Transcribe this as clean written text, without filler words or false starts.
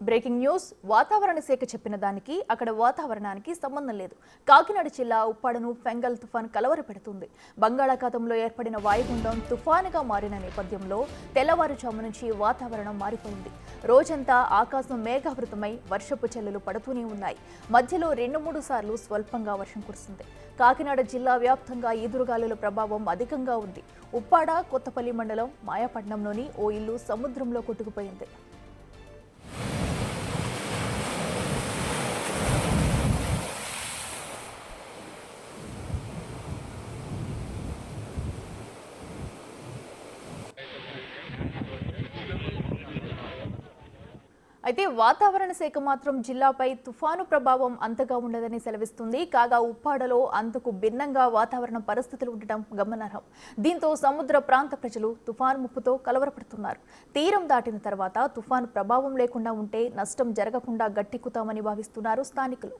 Breaking news వాతావరణ శాఖ చెప్పిన దానికి అక్కడ వాతావరణానికి సంబంధం లేదు. కాకినాడ జిల్లా ఉప్పాడను ఫెంగల్ తుఫాన్ కలవరపెడుతుంది. బంగాళాఖాతంలో ఏర్పడిన వాయుగుండం తుఫానుగా మారిన నేపథ్యంలో తెల్లవారుజాము నుంచి వాతావరణం మారిపోయింది. రోజంతా ఆకాశం మేఘావృతమై వర్షపు చెల్లులు పడుతూనే ఉన్నాయి. మధ్యలో 2-3 సార్లు స్వల్పంగా వర్షం కురిసింది. కాకినాడ జిల్లా వ్యాప్తంగా ఈదురుగాలుల ప్రభావం అధికంగా ఉంది. ఉప్పాడ కొత్తపల్లి మండలం మాయాపట్నంలోని ఓ ఇల్లు సముద్రంలో కొట్టుకుపోయింది. అయితే వాతావరణ శాఖ మాత్రం జిల్లాపై తుఫాను ప్రభావం అంతగా ఉండదని సెలవిస్తుంది. కాగా ఉప్పాడలో అంతకు భిన్నంగా వాతావరణ పరిస్థితులు ఉండటం గమనార్హం. దీంతో సముద్ర ప్రాంత ప్రజలు తుఫాను ముప్పుతో కలవరపడుతున్నారు. తీరం దాటిన తర్వాత తుఫాను ప్రభావం లేకుండా ఉంటే నష్టం జరగకుండా గట్టెక్కుతామని భావిస్తున్నారు స్థానికులు.